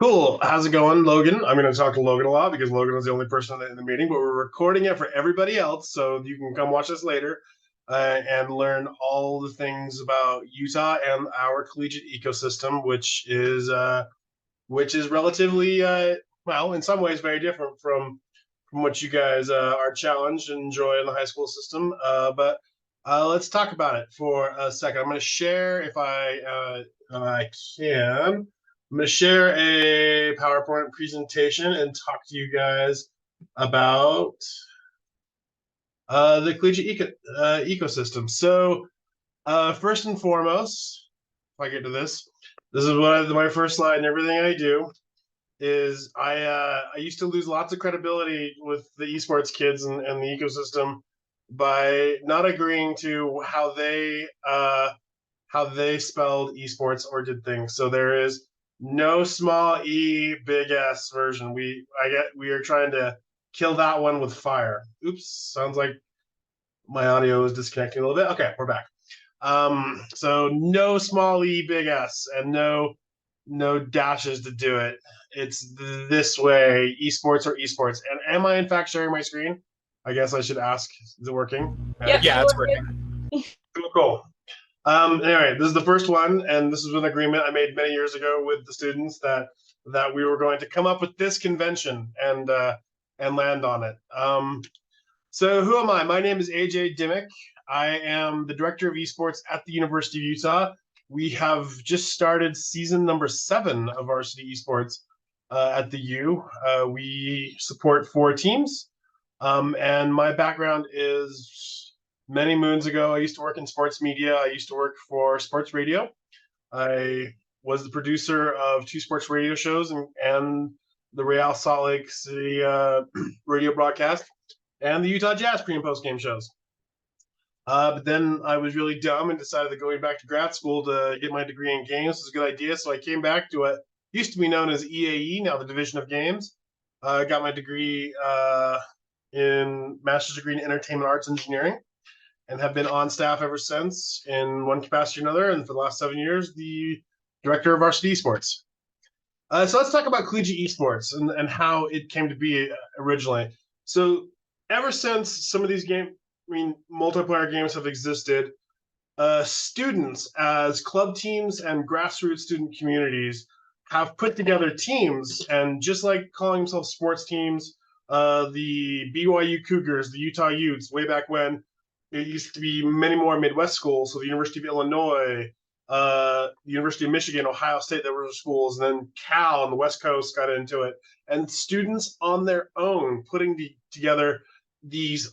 Cool. How's it going, Logan? I'm going to talk to Logan a lot because Logan was the only person in the meeting, but we're recording it for everybody else, so you can come watch us later and learn all the things about Utah and our collegiate ecosystem, which is relatively well, in some ways, very different from what you guys are challenged and enjoy in the high school system. But let's talk about it for a second. I'm going to share if I can. I'm going to share a PowerPoint presentation and talk to you guys about the ecosystem. So, first and foremost, if I get to this is my first slide, and everything I do is I used to lose lots of credibility with the esports kids and the ecosystem by not agreeing to how they spelled esports or did things. So there is no small e big S version. We are trying to kill that one with fire. Oops, sounds like my audio is disconnecting a little bit. Okay, we're back. So no small e big S and no dashes to do it. It's this way, esports or esports. And am I in fact sharing my screen? I guess I should ask. Is it working? Yep, Yeah, you it's are good. working. Cool. Anyway, this is the first one, and this is an agreement I made many years ago with the students that we were going to come up with this convention and land on it. So who am I? My name is AJ Dimmick. I am the director of esports at the University of Utah. We have just started season number 7 of varsity esports at the U. We support 4 teams, and my background is many moons ago. I used to work in sports media. I used to work for sports radio. I was the producer of 2 sports radio shows and the Real Salt Lake City radio broadcast and the Utah Jazz pre and post game shows. But then I was really dumb and decided that going back to grad school to get my degree in games was a good idea. So I came back to what used to be known as EAE, now the Division of Games. I got my degree in master's degree in entertainment arts engineering and have been on staff ever since in one capacity or another. And for the last 7 years, the director of varsity esports. So let's talk about collegiate esports and how it came to be originally. So ever since some of these multiplayer games have existed, students as club teams and grassroots student communities have put together teams, and just like calling themselves sports teams, the BYU Cougars, the Utah Utes, way back when, it used to be many more Midwest schools, so the University of Illinois, the University of Michigan, Ohio State, that were schools, and then Cal on the West Coast got into it. And students on their own putting together these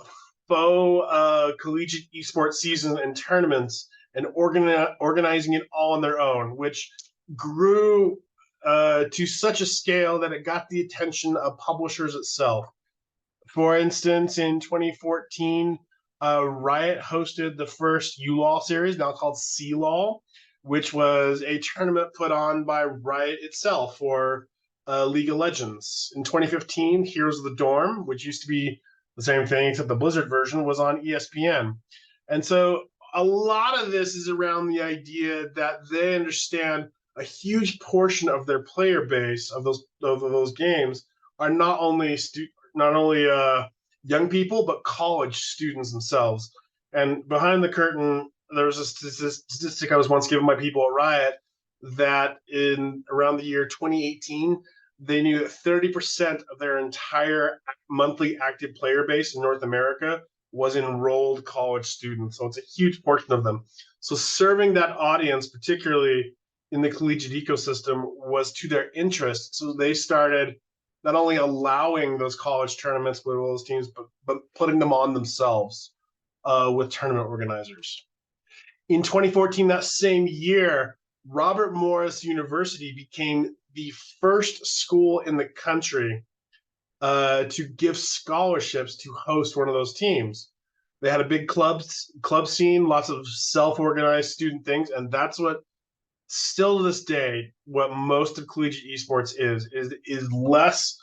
faux collegiate esports seasons and tournaments and organizing it all on their own, which grew to such a scale that it got the attention of publishers itself. For instance, in 2014, Riot hosted the first ULAW series, now called CLAW, which was a tournament put on by Riot itself for League of Legends. In 2015, Heroes of the Dorm, which used to be the same thing except the Blizzard version, was on ESPN. And so a lot of this is around the idea that they understand a huge portion of their player base of those games are not only young people, but college students themselves. And behind the curtain, there was a statistic I was once given by people at Riot that in around the year 2018, they knew that 30% of their entire monthly active player base in North America was enrolled college students. So it's a huge portion of them. So serving that audience, particularly in the collegiate ecosystem, was to their interest. So they started not only allowing those college tournaments with all those teams, but putting them on themselves with tournament organizers. In 2014, that same year, Robert Morris University became the first school in the country to give scholarships to host one of those teams. They had a big club scene, lots of self-organized student things, and that's what still to this day, what most of collegiate esports is less.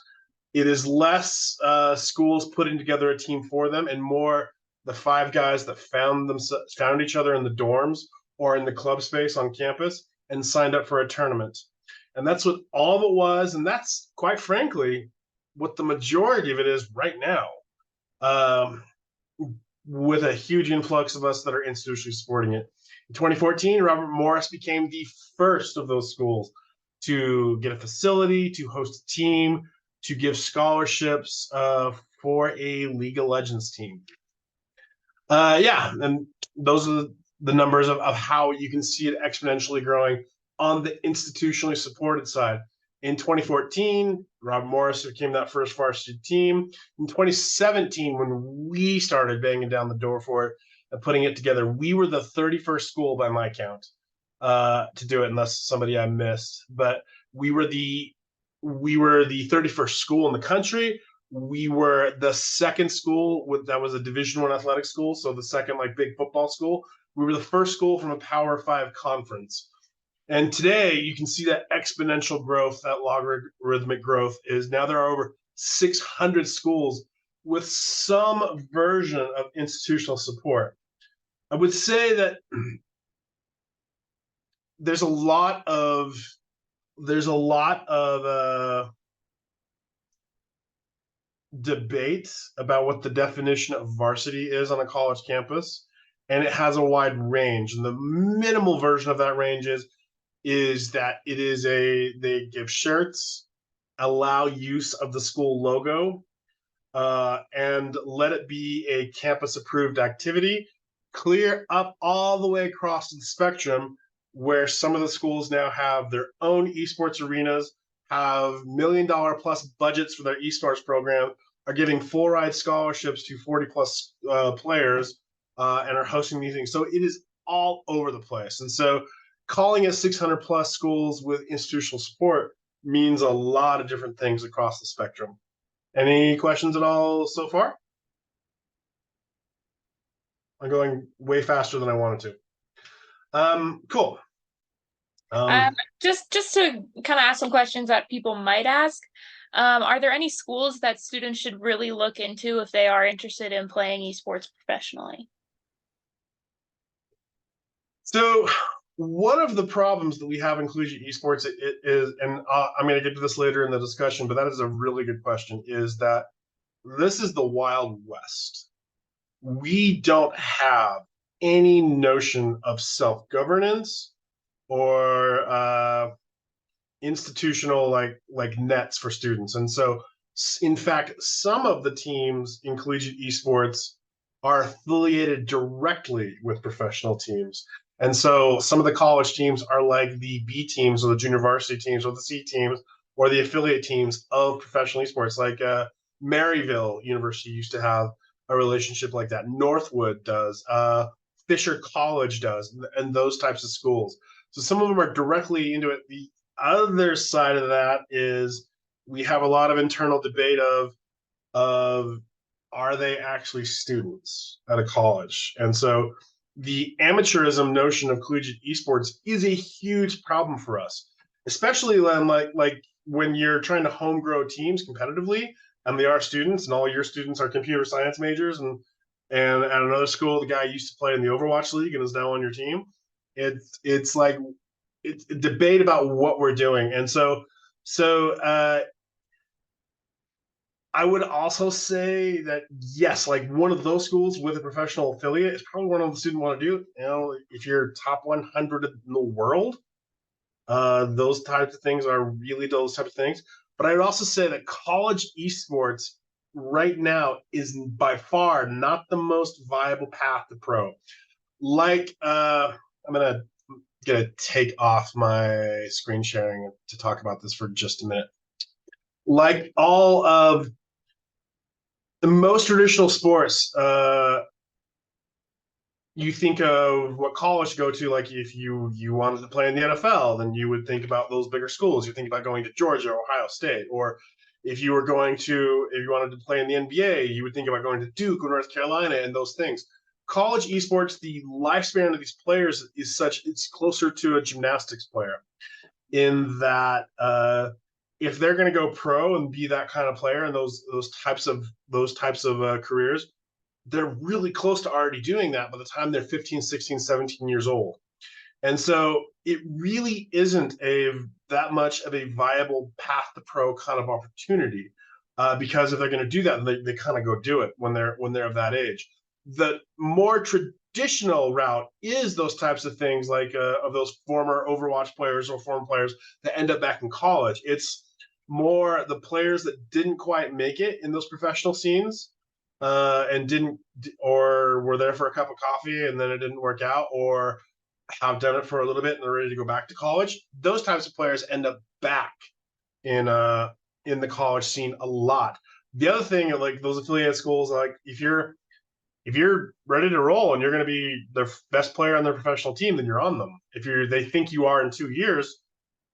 It is less schools putting together a team for them, and more the 5 guys that found each other in the dorms or in the club space on campus and signed up for a tournament. And that's what all of it was. And that's, quite frankly, what the majority of it is right now, with a huge influx of us that are institutionally supporting it. In 2014, Robert Morris became the first of those schools to get a facility, to host a team, to give scholarships for a League of Legends team. Yeah, and those are the numbers of how you can see it exponentially growing on the institutionally supported side. In 2014, Rob Morris became that first varsity team. In 2017, when we started banging down the door for it and putting it together, we were the 31st school by my count to do it, unless somebody I missed. But we were the 31st school in the country. We were the second school that was a Division I athletic school, so the second big football school. We were the first school from a Power 5 conference. And today you can see that exponential growth, that logarithmic growth is now there are over 600 schools with some version of institutional support. I would say that there's a lot of debate about what the definition of varsity is on a college campus, and it has a wide range. And the minimal version of that range is that they give shirts, allow use of the school logo, and let it be a campus approved activity, clear up all the way across the spectrum, where some of the schools now have their own esports arenas, have $1 million plus budgets for their esports program, are giving full ride scholarships to 40 plus players, and are hosting these things. So it is all over the place. And so calling it 600 plus schools with institutional support means a lot of different things across the spectrum. Any questions at all so far? I'm going way faster than I wanted to. Cool. Just to kind of ask some questions that people might ask. Are there any schools that students should really look into if they are interested in playing esports professionally? So one of the problems that we have in collegiate esports is, and I'm going to get to this later in the discussion, but that is a really good question, is that this is the Wild West. We don't have any notion of self-governance or institutional like nets for students. And so in fact, some of the teams in collegiate esports are affiliated directly with professional teams. And so some of the college teams are like the B teams or the junior varsity teams or the C teams or the affiliate teams of professional esports. Like Maryville University used to have a relationship like that. Northwood does. Fisher College does, and those types of schools. So some of them are directly into it. The other side of that is we have a lot of internal debate of are they actually students at a college? And so the amateurism notion of collegiate esports is a huge problem for us, especially when when you're trying to home grow teams competitively and they are students and all your students are computer science majors, and at another school the guy used to play in the Overwatch League and is now on your team. It's like it's a debate about what we're doing. And so I would also say that yes, like one of those schools with a professional affiliate is probably one of the students want to do. You know, if you're top 100 in the world, those types of things are really those types of things. But I would also say that college esports right now is by far not the most viable path to pro. I'm gonna take off my screen sharing to talk about this for just a minute. Like all of the most traditional sports, you think of what college to go to. Like if you wanted to play in the NFL, then you would think about those bigger schools. You think about going to Georgia, Ohio State, or if you wanted to play in the NBA, you would think about going to Duke or North Carolina and those things. College esports, the lifespan of these players is such, it's closer to a gymnastics player in that if they're going to go pro and be that kind of player and those types of careers, they're really close to already doing that by the time they're 15, 16, 17 years old. And so it really isn't that much of a viable path to pro kind of opportunity. Because if they're going to do that, they kind of go do it when they're of that age. The more traditional route is those types of things, like of those former Overwatch players or former players that end up back in college. It's more the players that didn't quite make it in those professional scenes, and didn't, or were there for a cup of coffee and then it didn't work out, or have done it for a little bit and they're ready to go back to college. Those types of players end up back in the college scene a lot. The other thing, like those affiliate schools, like if you're ready to roll and you're going to be the best player on their professional team, then you're on them. If they think you are in 2 years,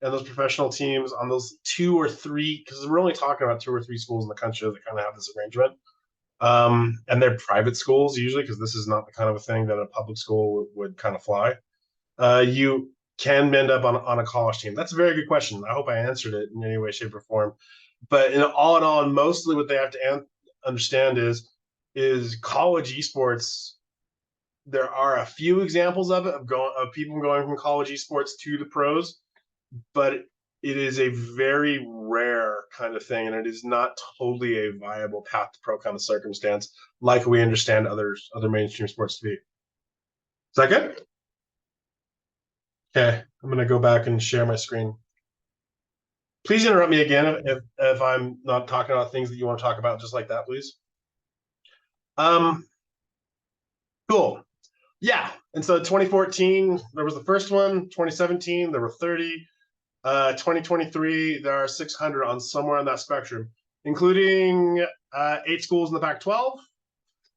and those professional teams on those 2 or 3, because we're only talking about 2 or 3 schools in the country that kind of have this arrangement, and they're private schools usually, because this is not the kind of a thing that a public school would kind of fly. You can end up on a college team. That's a very good question. I hope I answered it in any way, shape, or form. But in all, mostly what they have to understand is college esports. There are a few examples of it, of people going from college esports to the pros, but it is a very rare kind of thing, and it is not totally a viable path to pro kind of circumstance, like we understand other mainstream sports to be. Is that good? Okay, I'm going to go back and share my screen. Please interrupt me again if I'm not talking about things that you want to talk about, just like that, please. Cool. Yeah, and so 2014, there was the first one. 2017, there were 30. 2023, there are 600 on somewhere on that spectrum, including 8 schools in the Pac-12,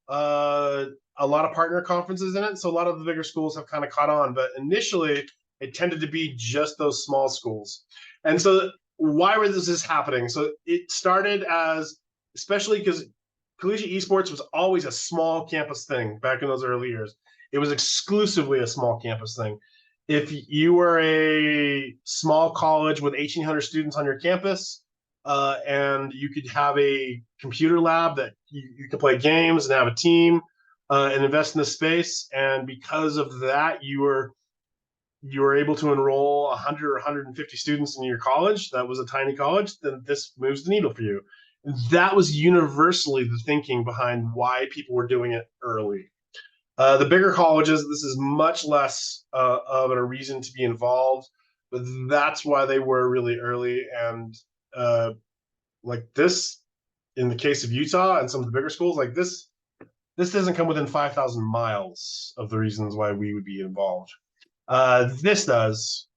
a lot of partner conferences in it. So a lot of the bigger schools have kind of caught on, but initially it tended to be just those small schools. And so why was this happening? So it started as, especially because collegiate esports was always a small campus thing back in those early years. It was exclusively a small campus thing. If you were a small college with 1,800 students on your campus, and you could have a computer lab that you could play games and have a team, and invest in the space, and because of that, you were able to enroll 100 or 150 students in your college. That was a tiny college. Then this moves the needle for you. That was universally the thinking behind why people were doing it early. The bigger colleges, this is much less of a reason to be involved, but that's why they were really early. And like this, in the case of Utah and some of the bigger schools, like this doesn't come within 5,000 miles of the reasons why we would be involved. This does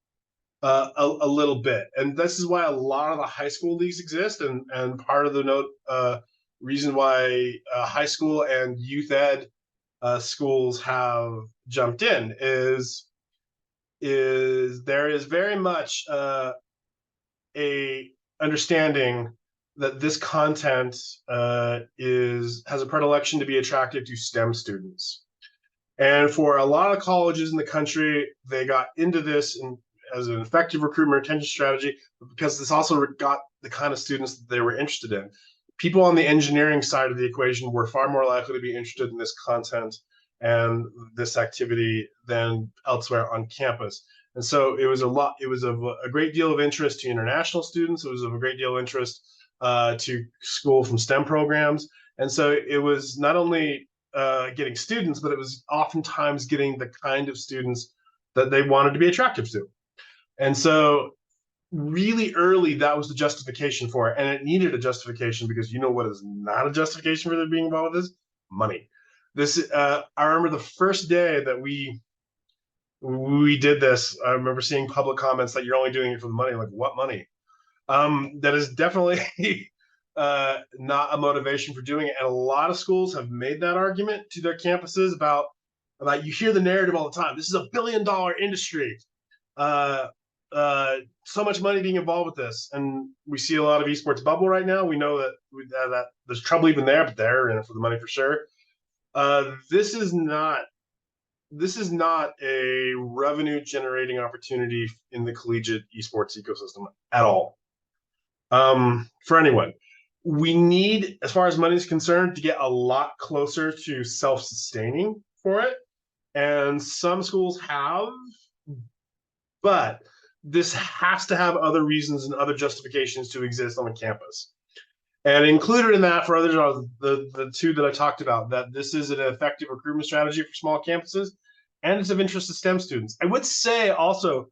a little bit, and this is why a lot of the high school leagues exist, and part of the reason why high school and youth ed schools have jumped in is there is very much a understanding that this content has a predilection to be attractive to STEM students. And for a lot of colleges in the country, they got into this as an effective recruitment retention strategy, because this also got the kind of students that they were interested in. People on the engineering side of the equation were far more likely to be interested in this content and this activity than elsewhere on campus. And so it was of a great deal of interest to international students. It was of a great deal of interest to school from STEM programs. And so it was not only getting students, but it was oftentimes getting the kind of students that they wanted to be attractive to. And so really early, that was the justification for it. And it needed a justification, because you know what is not a justification for them being involved with this? Money. I remember the first day that we did this, I remember seeing public comments that you're only doing it for the money. Like, what money? That is definitely not a motivation for doing it. And a lot of schools have made that argument to their campuses about you hear the narrative all the time. This is a $1 billion industry. So much money being involved with this, and we see a lot of esports bubble right now. We know that there's trouble even there, but they're in it for the money for sure. This is not a revenue generating opportunity in the collegiate esports ecosystem at all. For anyone, we need, as far as money is concerned, to get a lot closer to self-sustaining for it, and some schools have, but this has to have other reasons and other justifications to exist on the campus. And included in that for others are the two that I talked about, that this is an effective recruitment strategy for small campuses, and it's of interest to STEM students. I would say also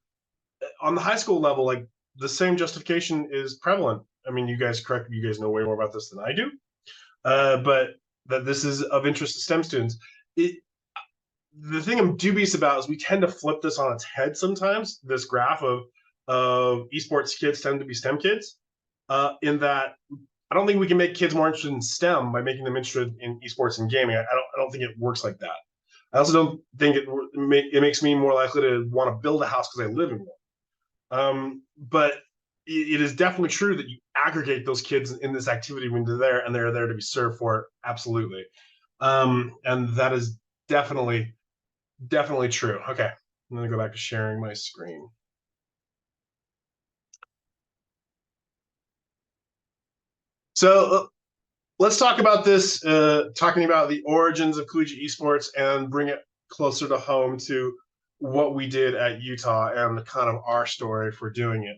on the high school level, like the same justification is prevalent. I mean, you guys know way more about this than I do, but that this is of interest to STEM students. The thing I'm dubious about is we tend to flip this on its head sometimes. This graph of esports kids tend to be STEM kids, in that I don't think we can make kids more interested in STEM by making them interested in esports and gaming. I don't think it works like that. I also don't think it makes me more likely to want to build a house because I live in one. But it is definitely true that you aggregate those kids in this activity when they're there, and they're there to be served for it. Absolutely. And that is definitely true. Okay, I'm gonna go back to sharing my screen. So let's talk about this, talking about the origins of collegiate esports and bring it closer to home to what we did at Utah and kind of our story for doing it.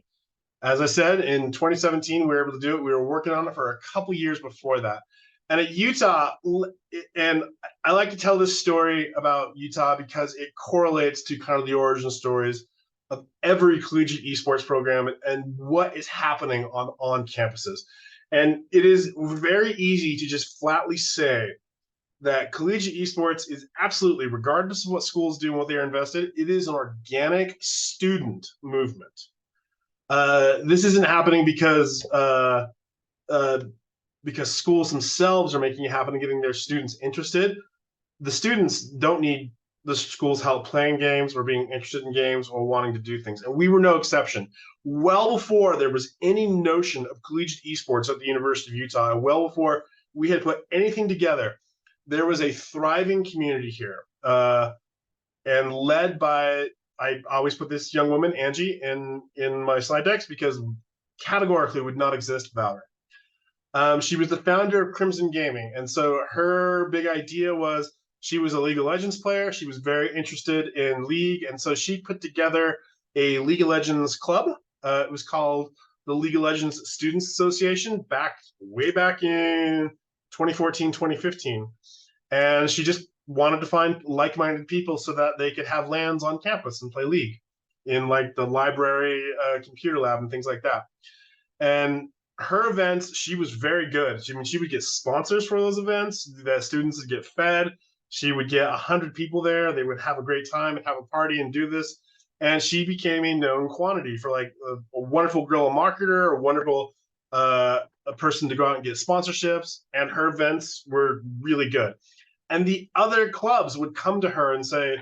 As I said, in 2017, we were able to do it. We were working on it for a couple years before that. And at Utah, and I like to tell this story about Utah because it correlates to kind of the origin stories of every collegiate esports program and what is happening on campuses. And it is very easy to just flatly say that collegiate esports is absolutely, regardless of what schools do and what they are invested, it is an organic student movement. This isn't happening because schools themselves are making it happen and getting their students interested. The students don't need the school's help playing games or being interested in games or wanting to do things. And we were no exception. Well before there was any notion of collegiate esports at the University of Utah, well before we had put anything together, there was a thriving community here, and led by, I always put this young woman, Angie, in my slide decks because categorically would not exist without her. She was the founder of Crimson Gaming, and so her big idea was she was a League of Legends player. She was very interested in League, and so she put together a League of Legends club. It was called the League of Legends Students Association way back in 2014, 2015. And she just wanted to find like-minded people so that they could have LANs on campus and play League in like the library, computer lab and things like that. And her events, she was very good. I mean, she would get sponsors for those events. The students would get fed. She would get 100 people there. They would have a great time and have a party and do this. And she became a known quantity for like a wonderful guerrilla marketer, a wonderful a person to go out and get sponsorships. And her events were really good. And the other clubs would come to her and say,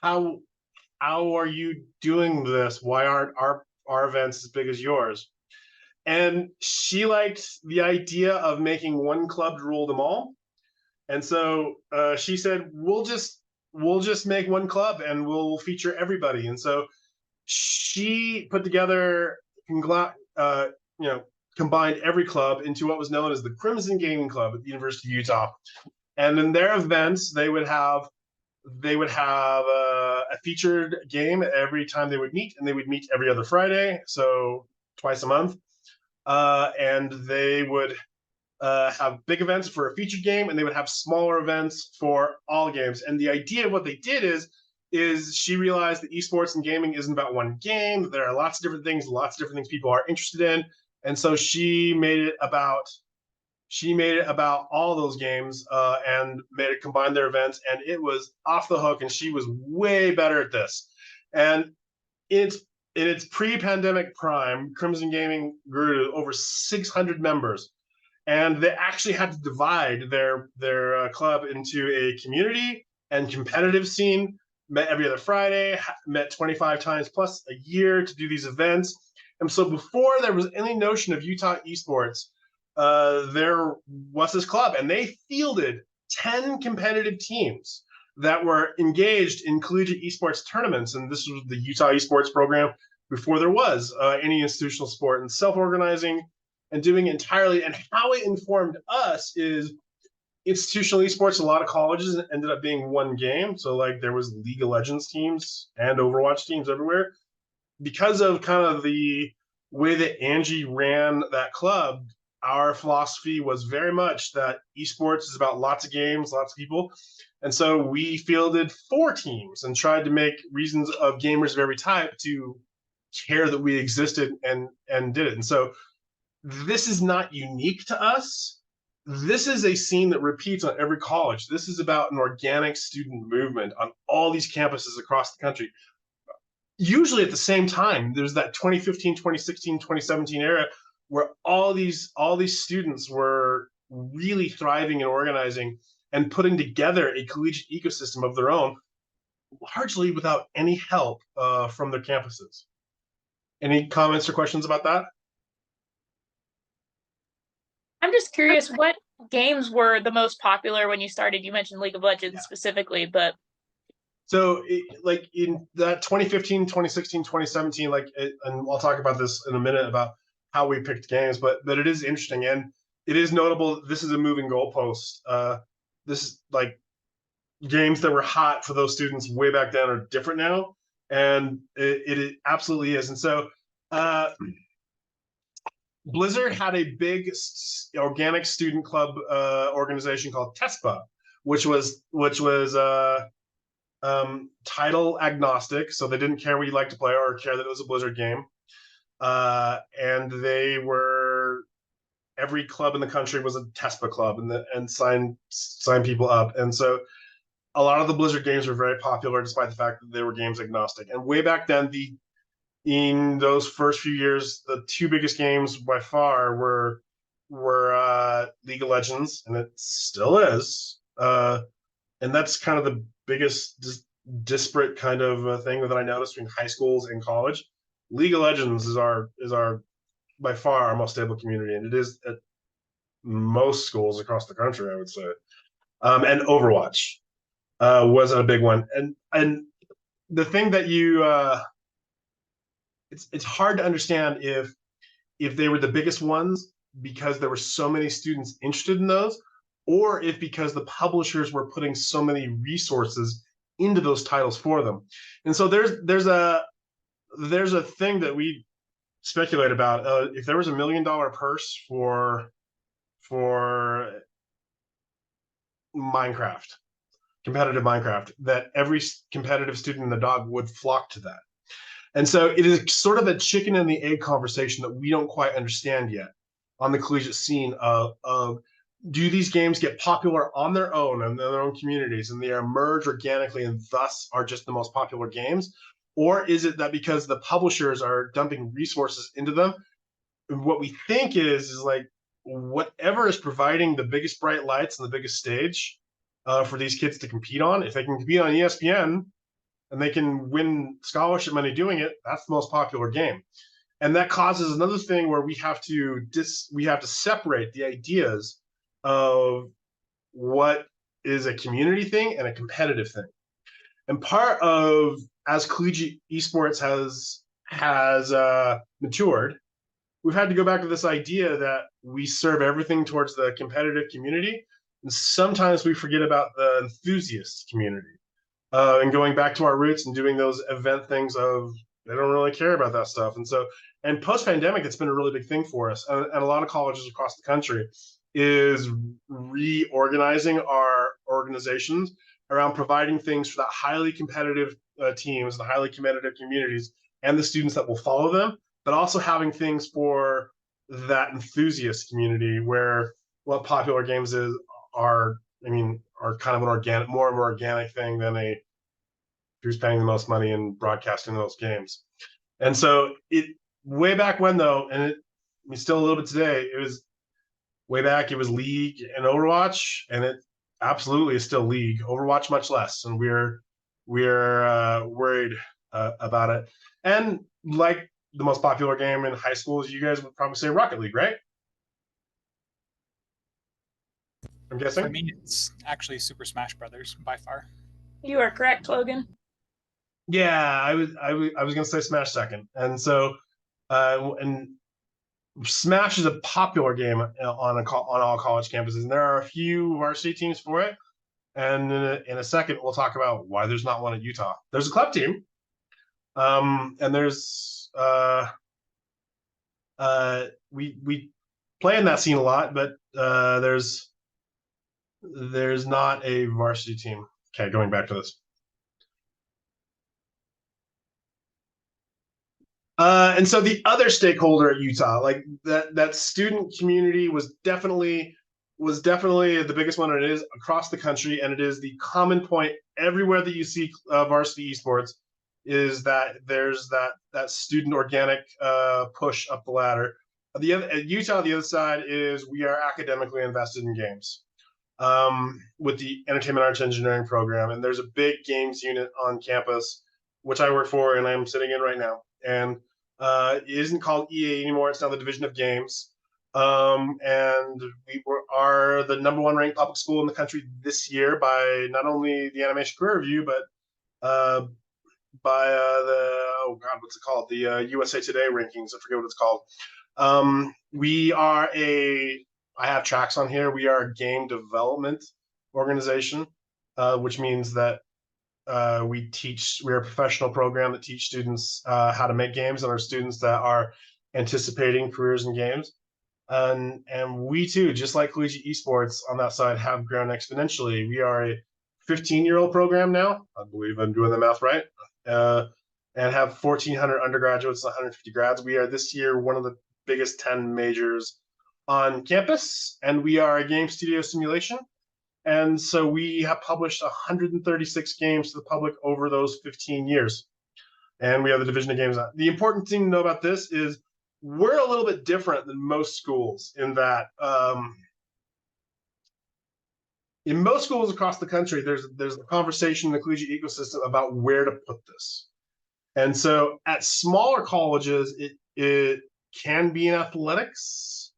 how are you doing this? Why aren't our events as big as yours? And she liked the idea of making one club to rule them all. And so she said, we'll just make one club and we'll feature everybody. And so she put together, combined every club into what was known as the Crimson Gaming Club at the University of Utah. And in their events, they would have a featured game every time they would meet, and they would meet every other Friday, so twice a month. And they would have big events for a featured game, and they would have smaller events for all games. And the idea of what they did is she realized that esports and gaming isn't about one game. There are lots of different things people are interested in. And so she made it about all those games, and made it combine their events, and it was off the hook, and she was way better at this. And in its pre-pandemic prime, Crimson Gaming grew to over 600 members, and they actually had to divide their club into a community and competitive scene. Met every other Friday, met 25 times plus a year to do these events. And so before there was any notion of Utah esports, there was this club, and they fielded 10 competitive teams that were engaged in collegiate esports tournaments. And this was the Utah esports program before there was any institutional sport, and self-organizing and doing it entirely. And how it informed us is institutional esports, a lot of colleges ended up being one game. So like there was League of Legends teams and Overwatch teams everywhere. because of kind of the way that Angie ran that club, our philosophy was very much that esports is about lots of games, lots of people. And so we fielded 4 teams and tried to make reasons of gamers of every type to care that we existed and did it. And so this is not unique to us. This is a scene that repeats on every college. This is about an organic student movement on all these campuses across the country. Usually at the same time, there's that 2015, 2016, 2017 era where all these students were really thriving and organizing and putting together a collegiate ecosystem of their own, largely without any help from their campuses. Any comments or questions about that? I'm just curious, what games were the most popular when you started? You mentioned League of Legends specifically, but so like in that 2015, 2016, 2017, and I'll talk about this in a minute about how we picked games, but it is interesting and it is notable. This is a moving goalpost. This is like games that were hot for those students way back then are different now, and it absolutely is. And so Blizzard had a big organic student club organization called TESPA, which was title agnostic, so they didn't care what you like to play or care that it was a Blizzard game. And they were every club in the country was a TESPA club, and sign people up. And so a lot of the Blizzard games were very popular, despite the fact that they were games agnostic. And way back then, in those first few years, the 2 biggest games by far were League of Legends, and it still is. And that's kind of the biggest disparate kind of thing that I noticed between high schools and college. League of Legends is our by far our most stable community, and it is at most schools across the country, I would say. And Overwatch was a big one, and the thing that you it's hard to understand if they were the biggest ones because there were so many students interested in those, or if because the publishers were putting so many resources into those titles for them. And so there's a thing that we speculate about. If there was $1 million purse for Minecraft, competitive Minecraft, that every competitive student in the dog would flock to that. And so it is sort of a chicken and the egg conversation that we don't quite understand yet on the collegiate scene of do these games get popular on their own and their own communities and they emerge organically and thus are just the most popular games? Or is it that because the publishers are dumping resources into them, what we think is like whatever is providing the biggest bright lights and the biggest stage for these kids to compete on, if they can compete on ESPN and they can win scholarship money doing it, that's the most popular game. And that causes another thing where we have to separate the ideas of what is a community thing and a competitive thing. And part of as collegiate esports has matured, we've had to go back to this idea that we serve everything towards the competitive community, and sometimes we forget about the enthusiast community. And going back to our roots and doing those event things of they don't really care about that stuff. And so, and post-pandemic, it's been a really big thing for us. And a lot of colleges across the country is reorganizing our organizations around providing things for that highly competitive teams and highly competitive communities and the students that will follow them, but also having things for that enthusiast community where what popular games are kind of an organic, more and more organic thing than a who's paying the most money and broadcasting those games. And so it way back when though, and still a little bit today, it was way back, it was League and Overwatch, and it absolutely is still League. Overwatch much less, and we're worried about it. And like the most popular game in high schools, you guys would probably say Rocket League, right? I'm guessing. For me, it's actually Super Smash Brothers by far. You are correct, Logan. Yeah, I was gonna say Smash second, and so and Smash is a popular game on all college campuses, and there are a few varsity teams for it. And in a second, we'll talk about why there's not one at Utah. There's a club team, And there's we play in that scene a lot, but there's not a varsity team. Okay, going back to this. And so the other stakeholder at Utah, like that student community was definitely the biggest one, and it is across the country, and it is the common point everywhere that you see varsity esports is that there's that student organic push up the ladder. The other at Utah, the other side is we are academically invested in games with the entertainment arts engineering program, and there's a big games unit on campus, which I work for, and I'm sitting in right now. And it isn't called EA anymore; it's now the Division of Games. And are the #1 ranked public school in the country this year by not only the Animation Career Review, but by the what's it called? The USA Today rankings. I forget what it's called. We are I have tracks on here. We are a game development organization, which means that we're a professional program that teach students how to make games, and our students that are anticipating careers in games. And we too, just like collegiate esports on that side, have grown exponentially. We are a 15-year-old program now. I believe I'm doing the math right. And have 1,400 undergraduates, 150 grads. We are this year one of the biggest 10 majors on campus, and we are a game studio simulation. And so we have published 136 games to the public over those 15 years. And we have the Division of Games. The important thing to know about this is we're a little bit different than most schools in that in most schools across the country, there's a conversation in the collegiate ecosystem about where to put this. And so at smaller colleges, it can be in athletics.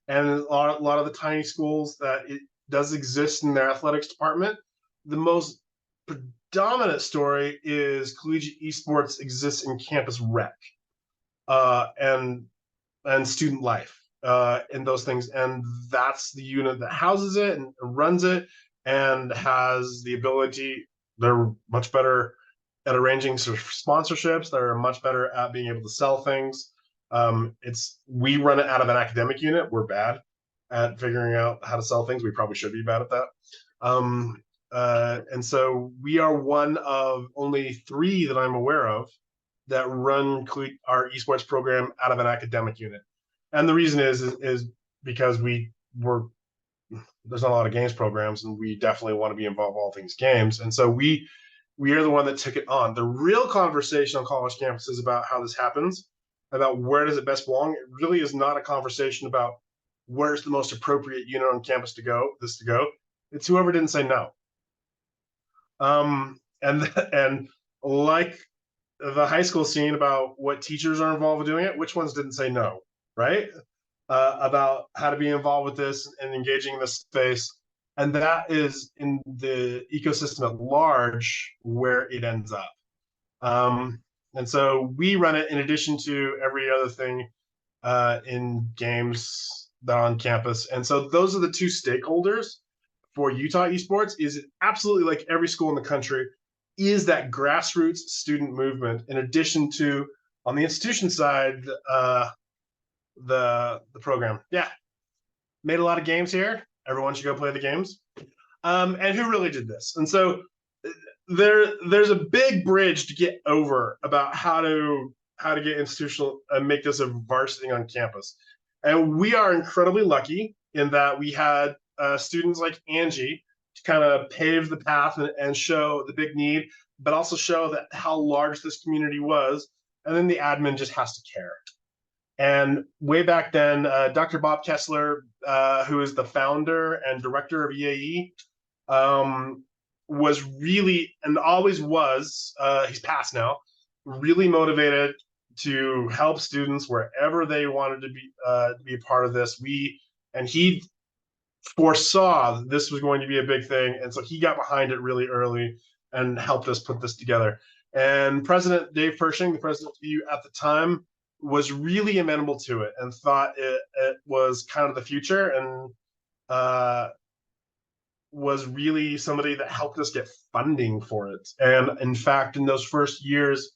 And a lot of the tiny schools that it does exist in their athletics department. The most predominant story is collegiate esports exists in campus rec and student life and those things. And that's the unit that houses it and runs it and has the ability. They're much better at arranging sponsorships. They're much better at being able to sell things. We run it out of an academic unit. We're bad at figuring out how to sell things. We probably should be bad at that. And so we are one of only 3 that I'm aware of that run our esports program out of an academic unit. And the reason is because there's not a lot of games programs, and we definitely want to be involved in all things games. And so we are the one that took it on. The real conversation on college campuses about how this happens, about where does it best belong, it really is not a conversation about where's the most appropriate unit on campus to go. It's whoever didn't say no. And like the high school scene about what teachers are involved with doing it, which ones didn't say no, right? About how to be involved with this and engaging in this space. And that is in the ecosystem at large where it ends up. And so we run it in addition to every other thing in games that are on campus. And so those are the 2 stakeholders for Utah esports. Is absolutely like every school in the country is that grassroots student movement, in addition to on the institution side, the program. Yeah, made a lot of games here. Everyone should go play the games. And who really did this? And so there's a big bridge to get over about how to get institutional and make this a varsity on campus. And we are incredibly lucky in that we had students like Angie to kind of pave the path and show the big need, but also show that how large this community was. And then the admin just has to care. And way back then, Dr. Bob Kessler, who is the founder and director of EAE, was really, and always was, he's passed now, really motivated to help students wherever they wanted to be a part of this. And he foresaw this was going to be a big thing, and so he got behind it really early and helped us put this together. And President Dave Pershing, the president of EU at the time, was really amenable to it and thought it was kind of the future, and was really somebody that helped us get funding for it. And in fact, in those first years,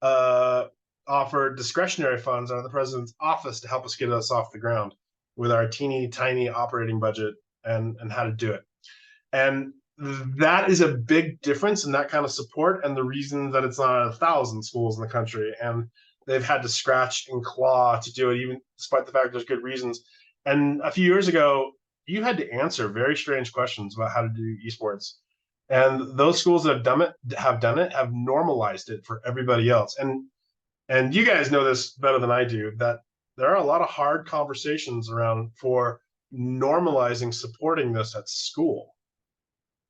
offered discretionary funds out of the president's office to help us get us off the ground with our teeny tiny operating budget and how to do it. And that is a big difference in that kind of support, and the reason that it's not 1,000 schools in the country and they've had to scratch and claw to do it, even despite the fact there's good reasons. And a few years ago, you had to answer very strange questions about how to do esports. And those schools that have done it have normalized it for everybody else. And you guys know this better than I do, that there are a lot of hard conversations around for normalizing supporting this at school.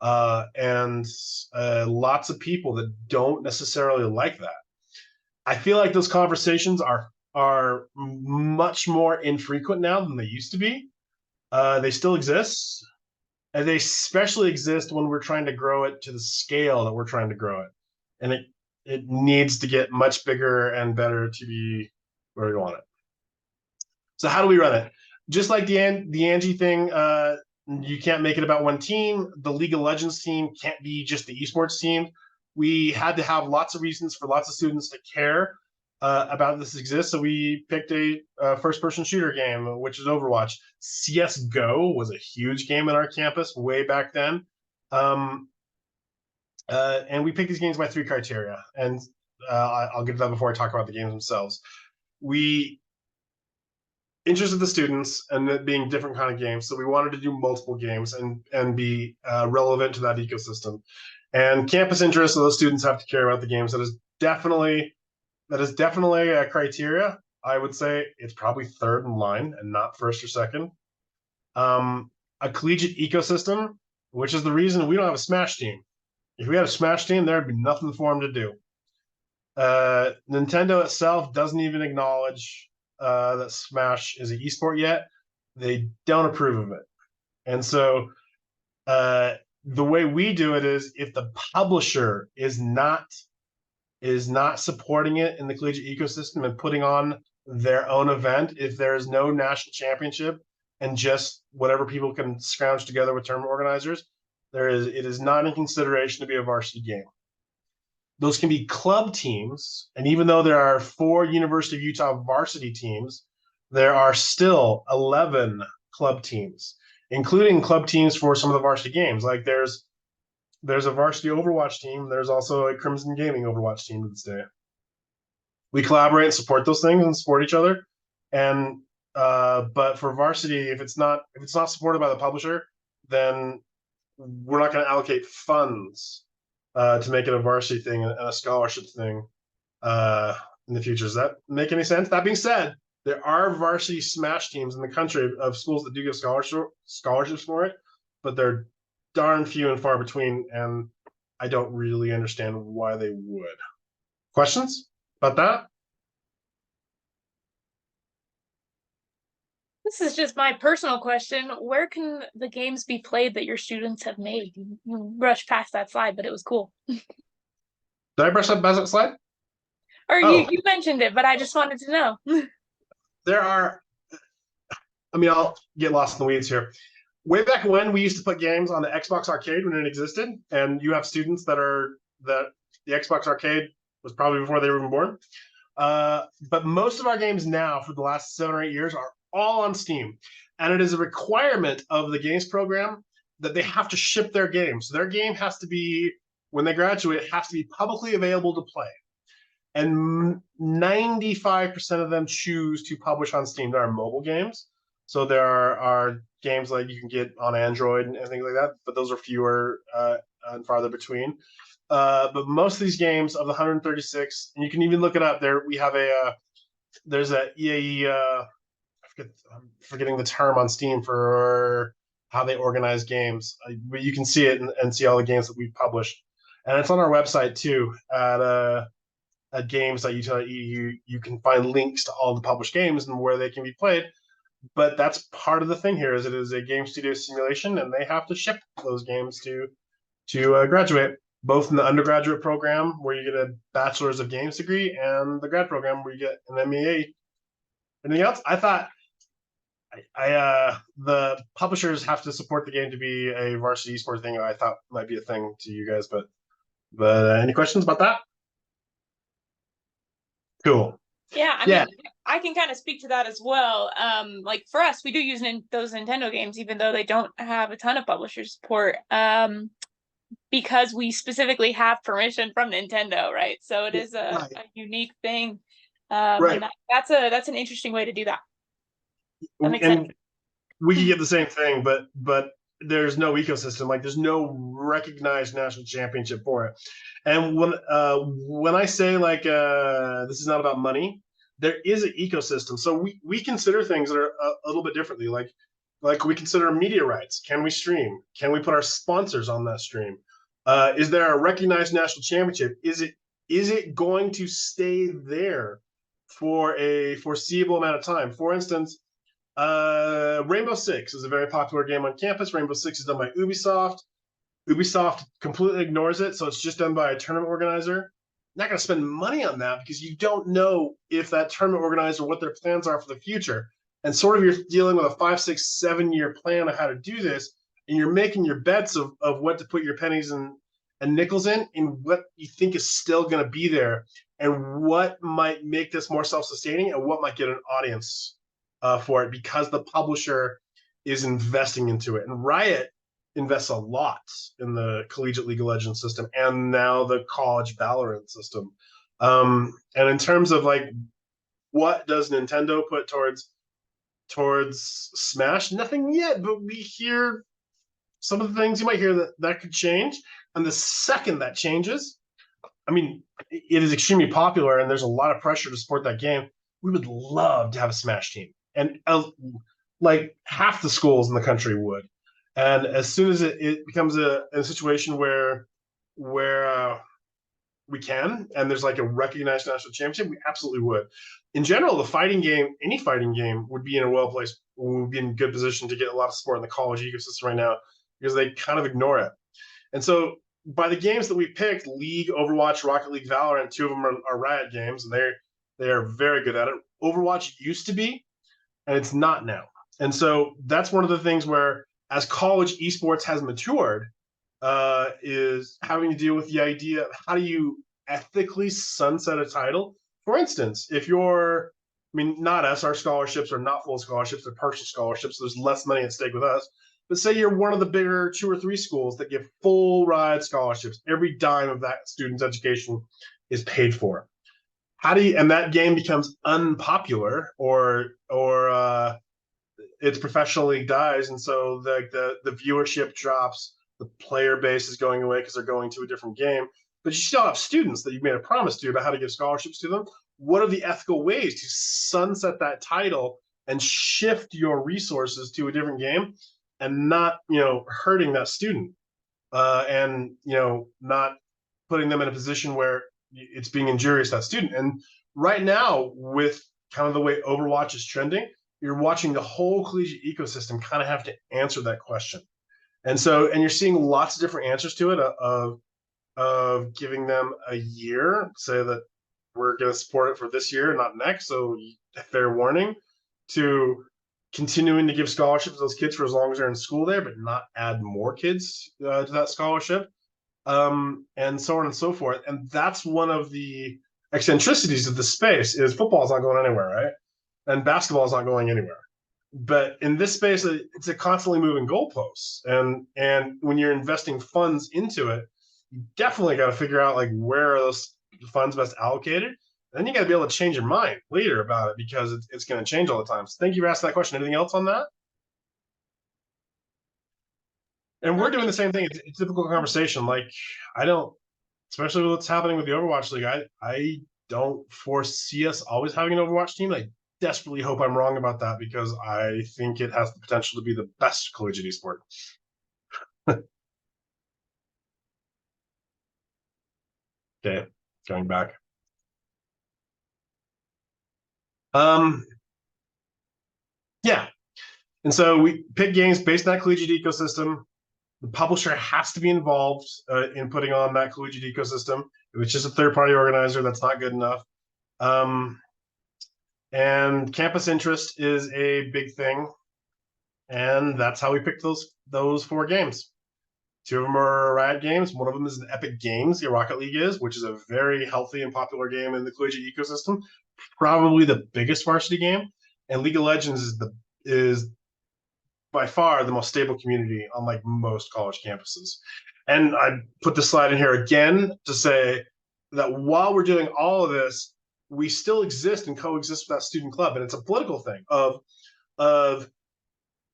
And lots of people that don't necessarily like that. I feel like those conversations are much more infrequent now than they used to be. They still exist, and they especially exist when we're trying to grow it to the scale that we're trying to grow it, and it needs to get much bigger and better to be where we want it. So how do we run it? Just like the Angie thing, you can't make it about one team. The League of Legends team can't be just the esports team. We had to have lots of reasons for lots of students to care about this exists. So we picked a first-person shooter game, which is Overwatch. CS:GO was a huge game on our campus way back then. And we picked these games by 3 criteria. And I'll get to that before I talk about the games themselves. We interested the students and it being different kind of games. So we wanted to do multiple games and be relevant to that ecosystem. And campus interest, so those students have to care about the games. That is definitely a criteria. I would say it's probably third in line and not first or second. A collegiate ecosystem, which is the reason we don't have a Smash team. If we had a Smash team, there'd be nothing for them to do. Nintendo itself doesn't even acknowledge that Smash is an esport yet. They don't approve of it. And so the way we do it is if the publisher is not supporting it in the collegiate ecosystem and putting on their own event, if there is no national championship and just whatever people can scrounge together with tournament organizers, it is not in consideration to be a varsity game. Those can be club teams, and even though there are 4 University of Utah varsity teams, there are still 11 club teams, including club teams for some of the varsity games. Like there's a varsity Overwatch team. There's also a Crimson Gaming Overwatch team to this day. We collaborate and support those things and support each other. And but for varsity, if it's not supported by the publisher, then we're not going to allocate funds to make it a varsity thing and a scholarship thing in the future. Does that make any sense? That being said, there are varsity Smash teams in the country of schools that do give scholarships for it, but they're darn few and far between, and I don't really understand why they would. Questions about that? This is just my personal question. Where can the games be played that your students have made? You brushed past that slide, but it was cool. Did I brush up that slide? Or you mentioned it, but I just wanted to know. There are, I'll get lost in the weeds here. Way back when, we used to put games on the Xbox Arcade when it existed, and you have students that the Xbox Arcade was probably before they were even born. But most of our games now, for the last 7 or 8 years, are all on Steam, and it is a requirement of the games program that they have to ship their game. So their game has to be, when they graduate, it has to be publicly available to play. And 95% of them choose to publish on Steam. There are mobile games, so there are games like you can get on Android and things like that, but those are fewer and farther between. But most of these games, of the 136, and you can even look it up. There we have there's a EAE. I'm forgetting the term on Steam for how they organize games. But you can see it and see all the games that we've published, and it's on our website too at games.utah.edu. You can find links to all the published games and where they can be played. But that's part of the thing here, is it is a game studio simulation, and they have to ship those games to graduate, both in the undergraduate program where you get a bachelor's of games degree and the grad program where you get an MEA. Anything else? I thought the publishers have to support the game to be a varsity esports thing. I thought might be a thing to you guys, but any questions about that? Cool. Yeah, I Yeah. mean, I can kind of speak to that as well. Like for us, we do use those Nintendo games, even though they don't have a ton of publisher support. Because we specifically have permission from Nintendo, right? So it is a unique thing. Right. And that's an interesting way to do that. That makes sense. And we could get the same thing, but there's no ecosystem. Like there's no recognized national championship for it. And when I say like this is not about money, there is an ecosystem. So we consider things that are a little bit differently. Like we consider media rights. Can we stream? Can we put our sponsors on that stream? Is there a recognized national championship? Is it going to stay there for a foreseeable amount of time? For instance, Rainbow Six is a very popular game on campus. Rainbow Six is done by Ubisoft. Ubisoft completely ignores it, so it's just done by a tournament organizer. Not going to spend money on that because you don't know if that tournament organizer, what their plans are for the future. And sort of you're dealing with a 5, 6, 7 year plan of how to do this, and you're making your bets of what to put your pennies and nickels in, and what you think is still going to be there, and what might make this more self-sustaining, and what might get an audience for it because the publisher is investing into it. And Riot invests a lot in the collegiate League of Legends system and now the college Valorant system. And in terms of like, what does Nintendo put towards Smash? Nothing yet, but we hear some of the things you might hear that could change. And the second that changes, I mean, it is extremely popular and there's a lot of pressure to support that game. We would love to have a Smash team. And like half the schools in the country would. And as soon as it becomes a situation where we can, and there's like a recognized national championship, we absolutely would. In general, the fighting game, any fighting game, would be in a would be in good position to get a lot of support in the college ecosystem right now because they kind of ignore it. And so by the games that we picked, League, Overwatch, Rocket League, Valorant, 2 of them are Riot games, and they are very good at it. Overwatch used to be, and it's not now. And so that's one of the things where, as college esports has matured, is having to deal with the idea of how do you ethically sunset a title. For instance, if you're, I mean, not us, our scholarships are not full scholarships, they're partial scholarships, so there's less money at stake with us. But say you're one of the bigger 2 or 3 schools that give full ride scholarships. Every dime of that student's education is paid for. How do you, and that game becomes unpopular or its professional league dies, and so the viewership drops, the player base is going away because they're going to a different game, but you still have students that you've made a promise to about how to give scholarships to them. What are the ethical ways to sunset that title and shift your resources to a different game and not hurting that student and not putting them in a position where it's being injurious to that student? And right now, with kind of the way Overwatch is trending, you're watching the whole collegiate ecosystem kind of have to answer that question. And you're seeing lots of different answers to it of giving them a year, say that we're going to support it for this year, not next. So fair warning, to continuing to give scholarships to those kids for as long as they're in school there, but not add more kids to that scholarship, and so on and so forth. And that's one of the eccentricities of the space is football is not going anywhere, right? And basketball is not going anywhere. But in this space, it's a constantly moving goalposts. And when you're investing funds into it, you definitely got to figure out like where are those funds best allocated. Then you got to be able to change your mind later about it because it's going to change all the time. So thank you for asking that question. Anything else on that? And we're doing the same thing. It's a typical conversation. Like I don't, especially with what's happening with the Overwatch League, I don't foresee us always having an Overwatch team. I desperately hope I'm wrong about that because I think it has the potential to be the best collegiate esport. Okay, going back. Yeah. And so we pick games based on that collegiate ecosystem. The publisher has to be involved in putting on that collegiate ecosystem. If it's just a third-party organizer, that's not good enough. And campus interest is a big thing. And that's how we picked those 4 games. Two of them are Riot games. One of them is an Epic Games, the Rocket League is, which is a very healthy and popular game in the collegiate ecosystem. Probably the biggest varsity game. And League of Legends is by far the most stable community on like most college campuses. And I put the slide in here again to say that while we're doing all of this, we still exist and coexist with that student club. And it's a political thing of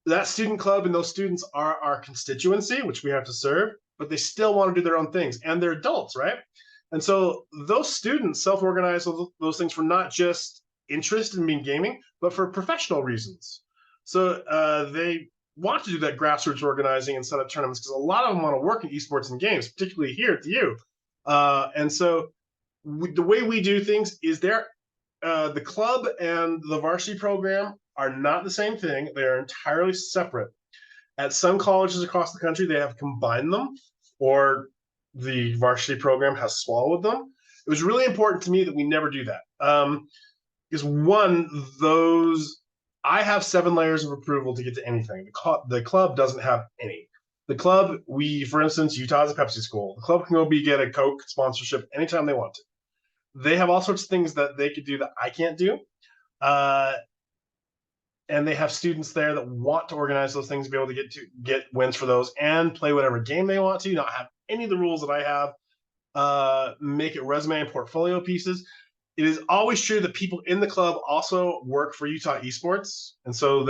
that student club, and those students are our constituency, which we have to serve, but they still want to do their own things, and they're adults, right? And so those students self-organize those things for not just interest in being gaming, but for professional reasons. So they want to do that grassroots organizing and set up tournaments because a lot of them want to work in esports and games, particularly here at the U. And so the way we do things is the club and the varsity program are not the same thing. They are entirely separate. At some colleges across the country, they have combined them, or the varsity program has swallowed them. It was really important to me that we never do that. Because one, I have 7 layers of approval to get to anything. The club doesn't have any. The club, for instance, Utah is a Pepsi school. The club can go get a Coke sponsorship anytime they want to. They have all sorts of things that they could do that I can't do. And they have students there that want to organize those things, be able to get wins for those, and play whatever game they want to, not have any of the rules that I have, make it resume and portfolio pieces. It is always true that people in the club also work for Utah Esports, and so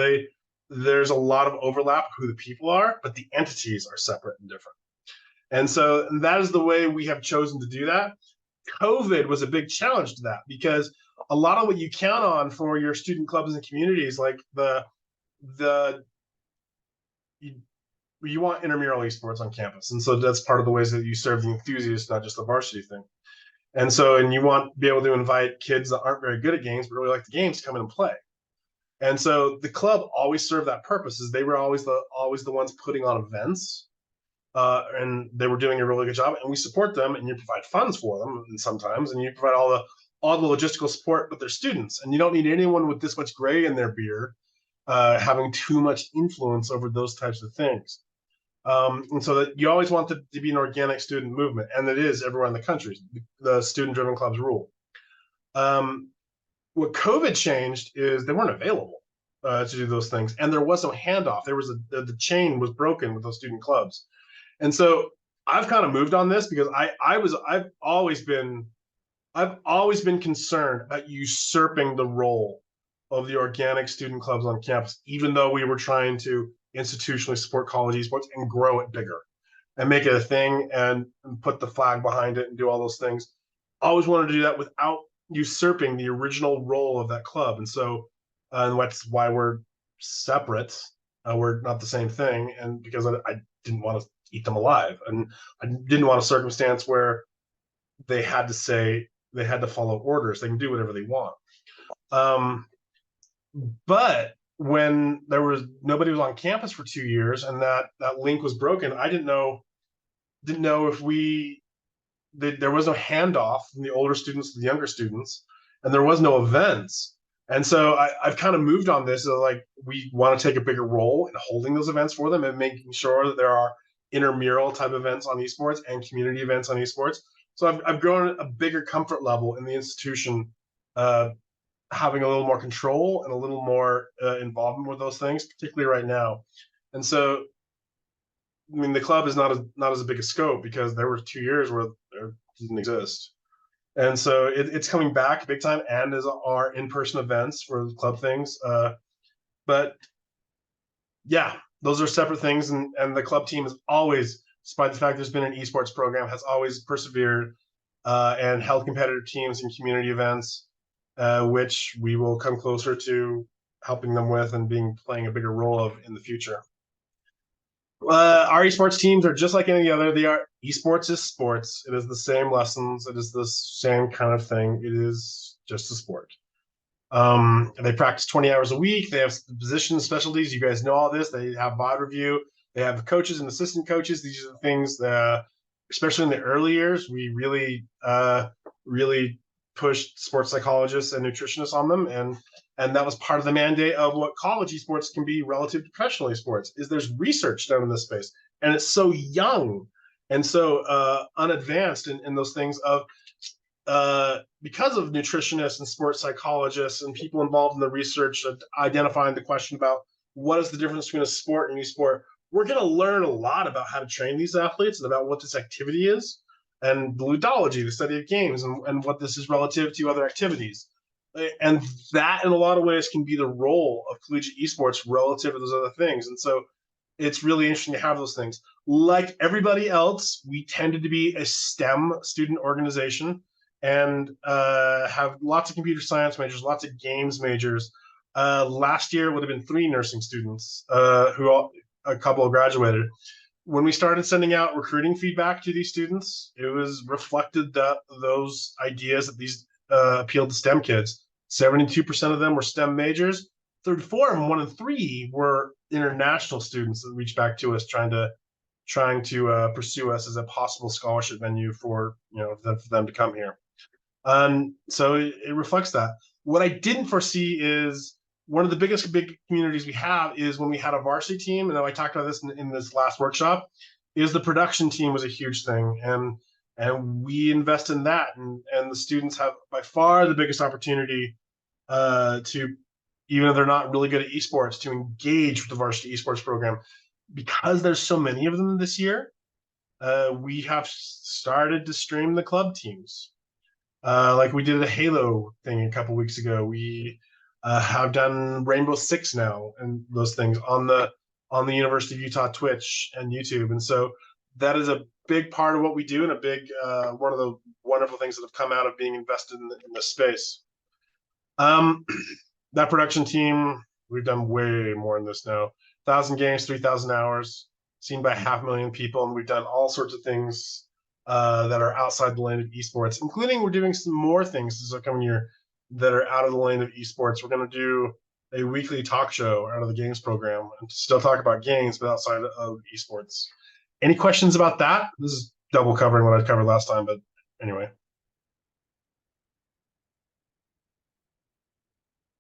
there's a lot of overlap who the people are, but the entities are separate and different. And so that is the way we have chosen to do that. COVID was a big challenge to that because a lot of what you count on for your student clubs and communities, like you want intramural esports on campus, and so that's part of the ways that you serve the enthusiasts, not just the varsity thing. And you want to be able to invite kids that aren't very good at games but really like the games to come in and play. And so the club always served that purpose, as they were always the ones putting on events, and they were doing a really good job. And we support them, and you provide funds for them, and sometimes, and you provide all the logistical support, but they're students, and you don't need anyone with this much gray in their beard having too much influence over those types of things. And so that you always want it to be an organic student movement, and it is everywhere in the country. The student-driven clubs rule. What COVID changed is they weren't available to do those things, and there was no handoff. There was the chain was broken with those student clubs, and so I've kind of moved on this because I've always been concerned about usurping the role of the organic student clubs on campus, even though we were trying to institutionally support college esports and grow it bigger and make it a thing and put the flag behind it and do all those things. I always wanted to do that without usurping the original role of that club. And so and that's why we're separate. We're not the same thing. And because I didn't want to eat them alive, and I didn't want a circumstance where they had to follow orders. They can do whatever they want. But when nobody was on campus for 2 years and that link was broken, I didn't know if there was no handoff from the older students to the younger students, and there was no events. And so I've kind of moved on this. So like, we want to take a bigger role in holding those events for them and making sure that there are intramural type events on esports and community events on esports. So I've grown a bigger comfort level in the institution, having a little more control and a little more involvement with those things, particularly right now. And so, I mean, the club is not as big a scope because there were 2 years where it didn't exist. And so it's coming back big time, and as our in-person events for club things. But yeah, those are separate things, and the club team has always, despite the fact there's been an esports program, has always persevered and held competitive teams and community events, which we will come closer to helping them with and playing a bigger role of in the future. Our esports teams are just like any other. Esports is sports. It is the same lessons. It is the same kind of thing. It is just a sport. They practice 20 hours a week. They have position specialties. You guys know all this. They have VOD review. They have coaches and assistant coaches. These are the things that, especially in the early years, we really pushed sports psychologists and nutritionists on them. And and that was part of the mandate of what college esports can be relative to professional esports, is there's research done in this space, and it's so young and so unadvanced in those things of because of nutritionists and sports psychologists and people involved in the research of identifying the question about what is the difference between a sport and e-sport, we're going to learn a lot about how to train these athletes and about what this activity is, and the ludology, the study of games, and what this is relative to other activities. And that, in a lot of ways, can be the role of collegiate esports relative to those other things. And so it's really interesting to have those things. Like everybody else, we tended to be a STEM student organization and have lots of computer science majors, lots of games majors. Last year would have been 3 nursing students a couple graduated. When we started sending out recruiting feedback to these students, it was reflected that those ideas that these appealed to STEM kids. 72% of them were STEM majors. 34 and 1 in 3 were international students that reached back to us trying to pursue us as a possible scholarship venue for for them to come here. So it reflects that. What I didn't foresee is one of the big communities we have is when we had a varsity team, and I talked about this in this last workshop, is the production team was a huge thing, and we invest in that, and the students have by far the biggest opportunity to, even if they're not really good at esports, to engage with the varsity esports program. Because there's so many of them this year, we have started to stream the club teams. Like we did a Halo thing a couple weeks ago. We have done Rainbow Six now, and those things on the University of Utah Twitch and YouTube. And so that is a big part of what we do, and a big one of the wonderful things that have come out of being invested in this space. That production team, we've done way more in this now. 1,000 games, 3,000 hours, seen by 500,000 people, and we've done all sorts of things that are outside the lane of esports, including we're doing some more things this upcoming year that are out of the lane of esports. We're going to do a weekly talk show out of the games program and still talk about games, but outside of esports. Any questions about that? This is double covering what I covered last time, but anyway.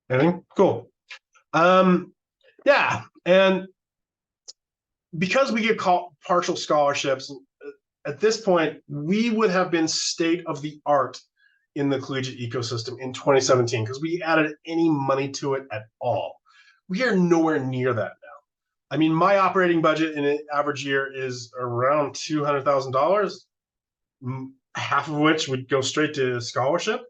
Anything? Cool. Yeah, and because we get partial scholarships, at this point, we would have been state of the art in the collegiate ecosystem in 2017 because we added any money to it at all. We are nowhere near that now. I mean, my operating budget in an average year is around $200,000, half of which would go straight to scholarship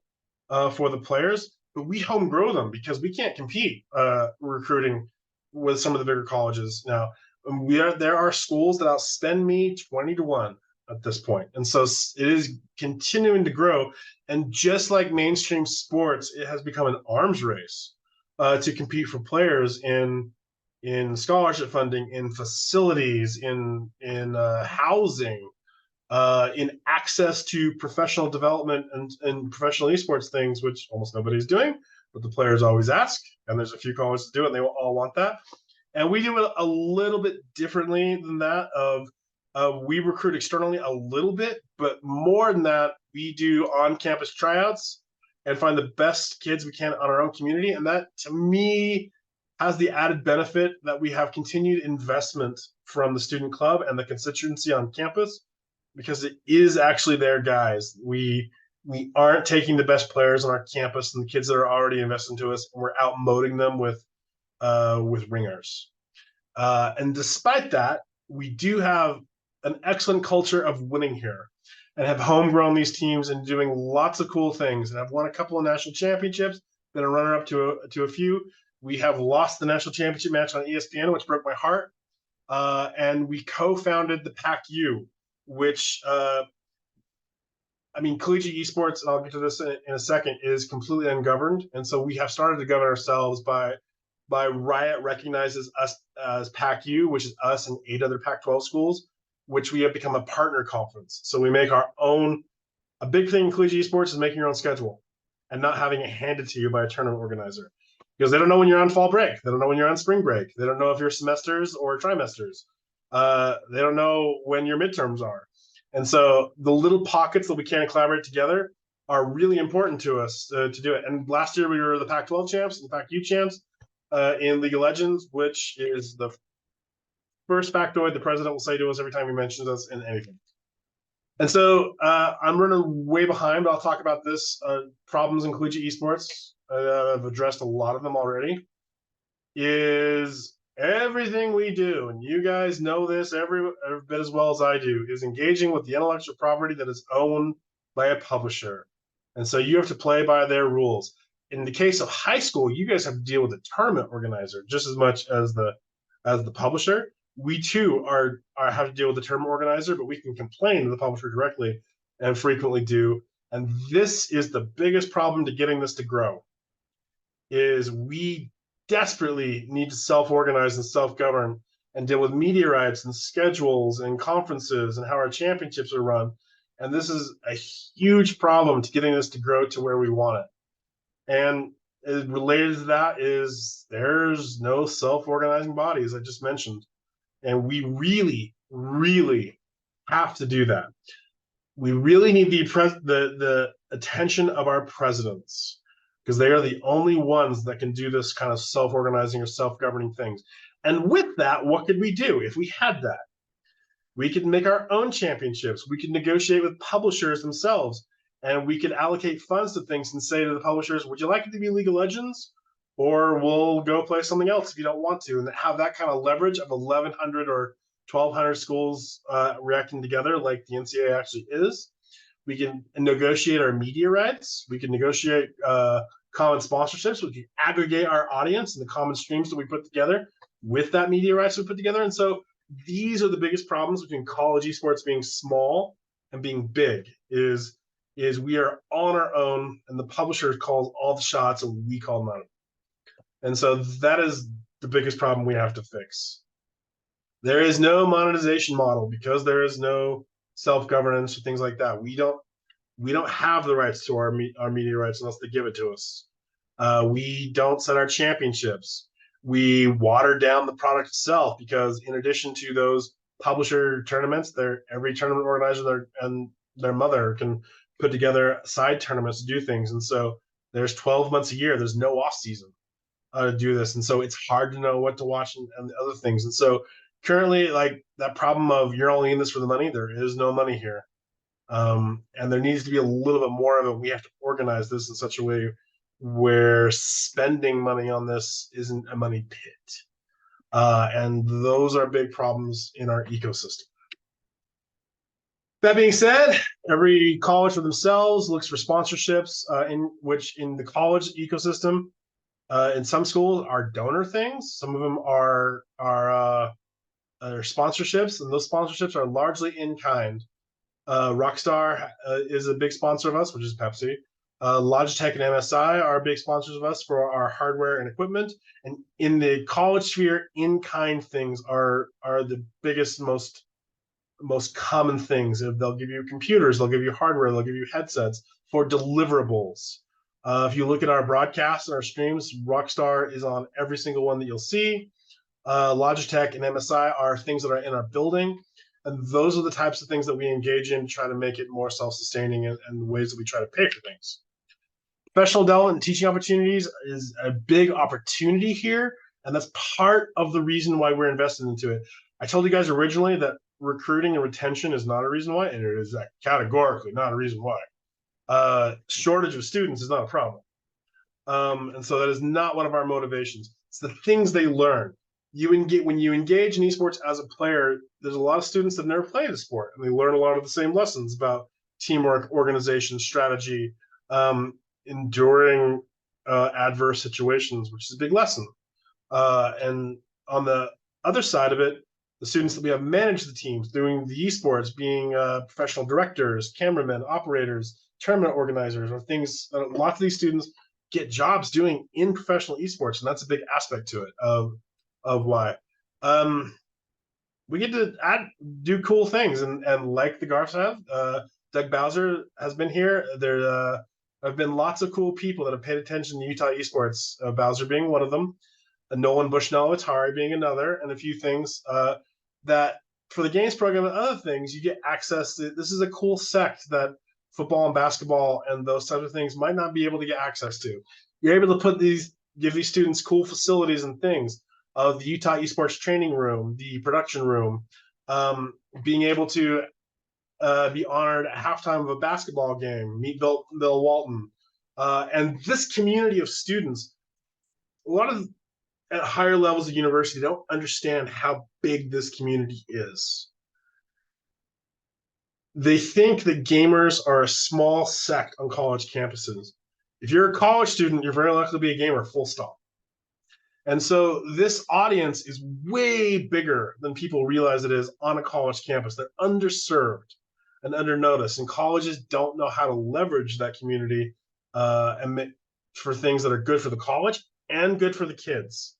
for the players. But we home grow them because we can't compete recruiting with some of the bigger colleges now. There are schools that outspend me 20-1 at this point, and so it is continuing to grow. And just like mainstream sports, it has become an arms race to compete for players in scholarship funding, in facilities, in housing, in access to professional development and professional esports things, which almost nobody's doing, but the players always ask, and there's a few colleges to do it, and they all want that. And we do it a little bit differently than that. We recruit externally a little bit, but more than that, we do on-campus tryouts and find the best kids we can on our own community. And that, to me, has the added benefit that we have continued investment from the student club and the constituency on campus, because it is actually their guys. We aren't taking the best players on our campus and the kids that are already invested into us, and we're outmoding them with ringers. And despite that, we do have an excellent culture of winning here, and have homegrown these teams and doing lots of cool things, and have won a couple of national championships, been a runner-up to a few. We have lost the national championship match on ESPN, which broke my heart. And we co-founded the PAC-U, which, collegiate esports, and I'll get to this in a second, is completely ungoverned. And so we have started to govern ourselves by Riot recognizes us as PAC-U, which is us and 8 other Pac-12 schools, which we have become a partner conference. So we make our own. A big thing in collegiate esports is making your own schedule and not having it handed to you by a tournament organizer, because they don't know when you're on fall break. They don't know when you're on spring break. They don't know if you're semesters or trimesters. They don't know when your midterms are. And so the little pockets that we can collaborate together are really important to us to do it. And last year we were the Pac-12 champs and the Pac-U champs in League of Legends, which is the first factoid the president will say to us every time he mentions us in anything. And so I'm running way behind, but I'll talk about this. Problems in collegiate esports, I've addressed a lot of them already, is everything we do, and you guys know this every bit as well as I do, is engaging with the intellectual property that is owned by a publisher. And so you have to play by their rules. In the case of high school, you guys have to deal with the tournament organizer just as much as the publisher. We too have to deal with the tournament organizer, but we can complain to the publisher directly and frequently do. And this is the biggest problem to getting this to grow, is we desperately need to self-organize and self-govern and deal with media rights and schedules and conferences and how our championships are run. And this is a huge problem to getting this to grow to where we want it. And related to that is there's no self-organizing body, as I just mentioned. And we really, really have to do that. We really need the attention of our presidents, because they are the only ones that can do this kind of self-organizing or self-governing things. And with that, what could we do if we had that? We could make our own championships. We could negotiate with publishers themselves, and we could allocate funds to things and say to the publishers, would you like it to be League of Legends? Or we'll go play something else if you don't want to, and have that kind of leverage of 1,100 or 1,200 schools reacting together like the NCAA actually is. We can negotiate our media rights. We can negotiate common sponsorships. We can aggregate our audience and the common streams that we put together with that media rights we put together. And so these are the biggest problems between college esports being small and being big, is we are on our own, and the publisher calls all the shots and we call none. And so that is the biggest problem we have to fix. There is no monetization model because there is no self-governance or things like that. We don't have the rights to our media rights unless they give it to us. We don't set our championships. We water down the product itself, because in addition to those publisher tournaments, every tournament organizer and their mother can put together side tournaments to do things. And so there's 12 months a year. There's no off season to do this. And so it's hard to know what to watch and other things. And so currently, like that problem of you're only in this for the money, there is no money here. And there needs to be a little bit more of it. We have to organize this in such a way where spending money on this isn't a money pit. And those are big problems in our ecosystem. That being said, every college for themselves looks for sponsorships, in the college ecosystem, in some schools are donor things. Some of them are sponsorships, and those sponsorships are largely in kind. Rockstar is a big sponsor of us, which is Pepsi. Logitech and MSI are big sponsors of us for our hardware and equipment. And in the college sphere, in-kind things are the biggest, most common things. They'll give you computers, they'll give you hardware, they'll give you headsets for deliverables. If you look at our broadcasts and our streams, Rockstar is on every single one that you'll see. Logitech and MSI are things that are in our building. And those are the types of things that we engage in to try to make it more self-sustaining, and the ways that we try to pay for things. Professional development and teaching opportunities is a big opportunity here, and that's part of the reason why we're invested into it. I told you guys originally that recruiting and retention is not a reason why, and it is categorically not a reason why. Shortage of students is not a problem. And so that is not one of our motivations. It's the things they learn. When you engage in esports as a player, there's a lot of students that never played a sport, and they learn a lot of the same lessons about teamwork, organization, strategy, enduring adverse situations, which is a big lesson. And on the other side of it, the students that we have managed the teams, doing the esports, being professional directors, cameramen, operators, tournament organizers, or things that lots of these students get jobs doing in professional esports, and that's a big aspect to it of why. We get to do cool things, and like the Garffs have, Doug Bowser has been here. There have been lots of cool people that have paid attention to Utah esports, Bowser being one of them, Nolan Bushnell Atari being another, and a few things that for the games program and other things, you get access to. This is a cool sect that football and basketball and those types of things might not be able to get access to. You're able to give these students cool facilities and things of the Utah Esports training room, the production room, being able to be honored at halftime of a basketball game, meet Bill Walton. And this community of students, a lot of at higher levels of university don't understand how big this community is. They think that gamers are a small sect on college campuses. If you're a college student, you're very likely to be a gamer, full stop. And so this audience is way bigger than people realize it is on a college campus. They're underserved and undernoticed, and colleges don't know how to leverage that community for things that are good for the college and good for the kids.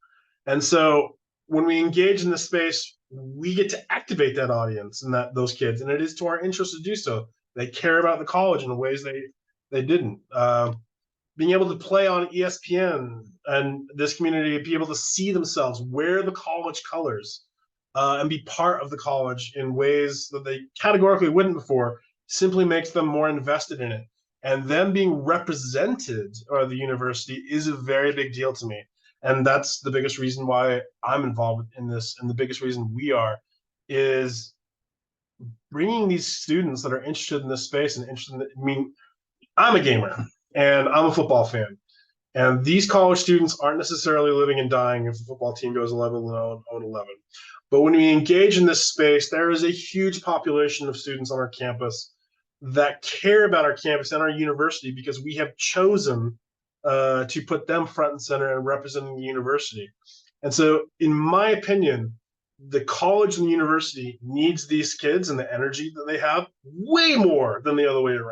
And so when we engage in this space, we get to activate that audience and those kids, and it is to our interest to do so. They care about the college in ways they didn't. Being able to play on ESPN and this community, be able to see themselves, wear the college colors, and be part of the college in ways that they categorically wouldn't before, simply makes them more invested in it. And them being represented by the university is a very big deal to me. And that's the biggest reason why I'm involved in this, and the biggest reason we are, is bringing these students that are interested in this space and interested in I'm a gamer and I'm a football fan. And these college students aren't necessarily living and dying if the football team goes 11-0, 11. But when we engage in this space, there is a huge population of students on our campus that care about our campus and our university because we have chosen to put them front and center and representing the university. And so, in my opinion, the college and the university needs these kids and the energy that they have way more than the other way around.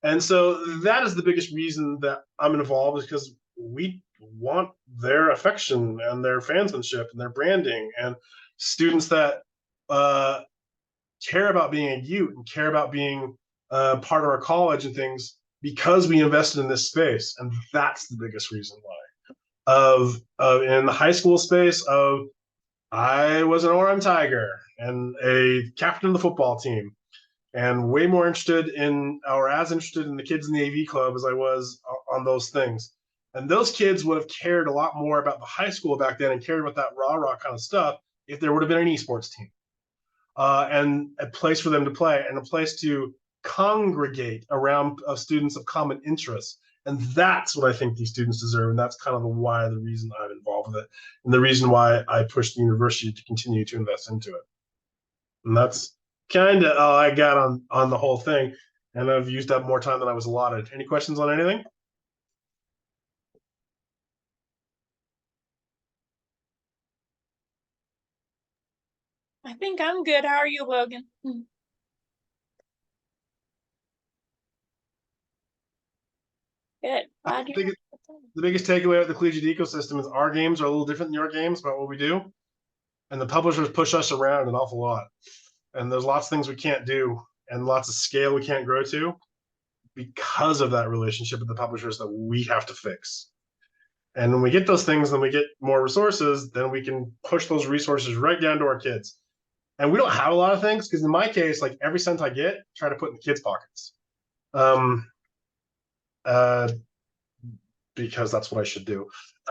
And so that is the biggest reason that I'm involved, is because we want their affection and their fansmanship and their branding, and students that care about being a Ute and care about being part of our college and things, because we invested in this space. And that's the biggest reason why. In the high school space, I was an Orem Tiger and a captain of the football team, and way more interested in, or as interested in, the kids in the AV club as I was on those things. And those kids would have cared a lot more about the high school back then and cared about that rah-rah kind of stuff if there would have been an esports team. And a place for them to play and a place to congregate around students of common interest. And that's what I think these students deserve. And that's kind of the reason I'm involved with it, and the reason why I push the university to continue to invest into it. And that's kind of all I got on the whole thing. And I've used up more time than I was allotted. Any questions on anything? I think I'm good. How are you, Logan? Good. The biggest takeaway of the collegiate ecosystem is our games are a little different than your games about what we do. And the publishers push us around an awful lot. And there's lots of things we can't do and lots of scale we can't grow to because of that relationship with the publishers that we have to fix. And when we get those things, then we get more resources, then we can push those resources right down to our kids. And we don't have a lot of things, because in my case, like every cent I get, try to put in the kids' pockets. Because that's what I should do.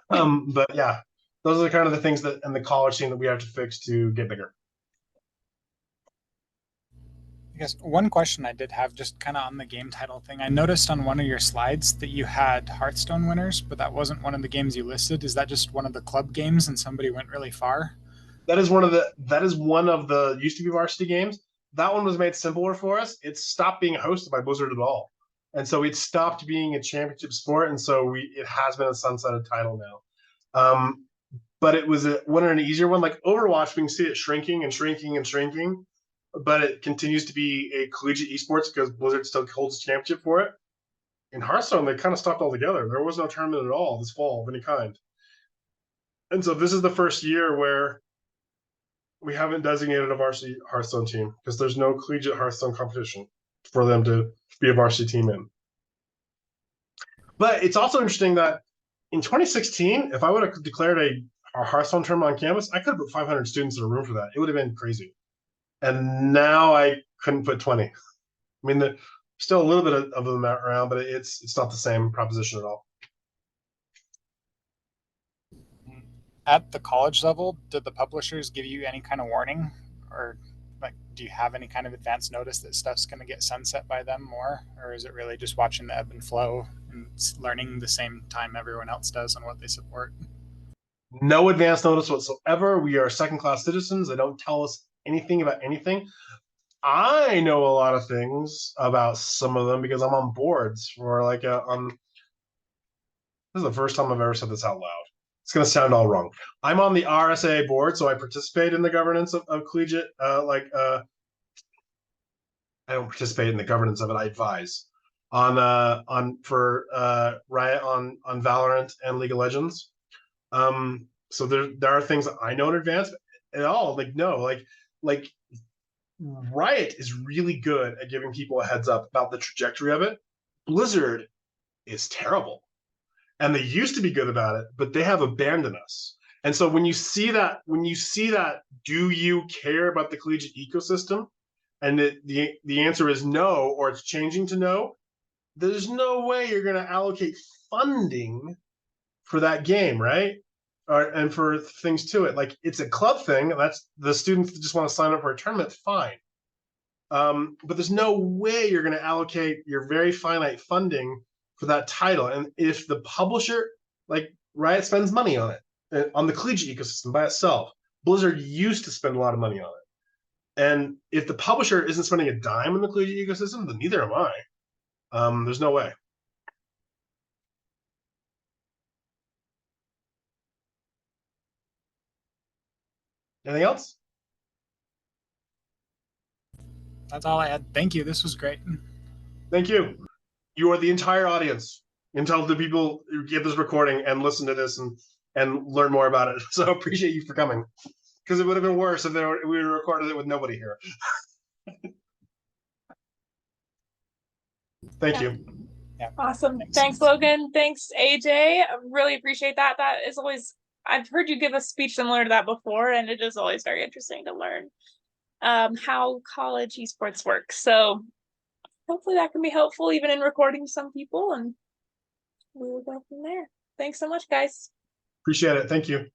But yeah, those are kind of the things that in the college scene that we have to fix to get bigger. I guess one question I did have, just kind of on the game title thing, I noticed on one of your slides that you had Hearthstone winners, but that wasn't one of the games you listed. Is that just one of the club games and somebody went really far? That is one of the used to be varsity games. That one was made simpler for us. It stopped being hosted by Blizzard at all. And so it stopped being a championship sport, and so it has been a sunsetted title now. But it was an easier one. Like Overwatch, we can see it shrinking and shrinking and shrinking, but it continues to be a collegiate esports because Blizzard still holds a championship for it. In Hearthstone, they kind of stopped altogether. There was no tournament at all this fall of any kind. And so this is the first year where we haven't designated a varsity Hearthstone team because there's no collegiate Hearthstone competition for them to be a varsity team in. But it's also interesting that in 2016, if I would have declared a Hearthstone tournament on campus, I could have put 500 students in a room for that. It would have been crazy. And now I couldn't put 20. I mean, Still a little bit of them around, but it's not the same proposition at all. At the college level, did the publishers give you any kind of warning, or like, do you have any kind of advance notice that stuff's going to get sunset by them more, or is it really just watching the ebb and flow and learning the same time everyone else does on what they support? No advance notice whatsoever. We are second-class citizens. They don't tell us anything about anything. I know a lot of things about some of them because I'm on boards for like this is the first time I've ever said this out loud. It's going to sound all wrong. I'm on the RSA board, so I participate in the governance of collegiate. I don't participate in the governance of it. I advise on Riot on Valorant and League of Legends. So there are things that I know in advance at all. Like no, like Riot is really good at giving people a heads up about the trajectory of it. Blizzard is terrible. And they used to be good about it, but they have abandoned us. And so when you see that, do you care about the collegiate ecosystem? And the answer is no, or it's changing to no. There's no way you're going to allocate funding for that game, right? And for things to it. Like it's a club thing. That's the students that just want to sign up for a tournament, fine. But there's no way you're going to allocate your very finite funding for that title. And if the publisher, like Riot, spends money on it, on the collegiate ecosystem by itself, Blizzard used to spend a lot of money on it. And if the publisher isn't spending a dime in the collegiate ecosystem, then neither am I. There's no way. Anything else? That's all I had. Thank you. This was great. Thank you. You are the entire audience. And tell the people who get this recording and listen to this and learn more about it. So I appreciate you for coming. Because it would have been worse if we recorded it with nobody here. Thank you. Yeah. Awesome. Thanks, Logan. Thanks, AJ. I really appreciate that. That is always, I've heard you give a speech similar to that before, and it is always very interesting to learn how college esports works. So hopefully that can be helpful even in recording some people, and we will go from there. Thanks so much, guys. Appreciate it. Thank you.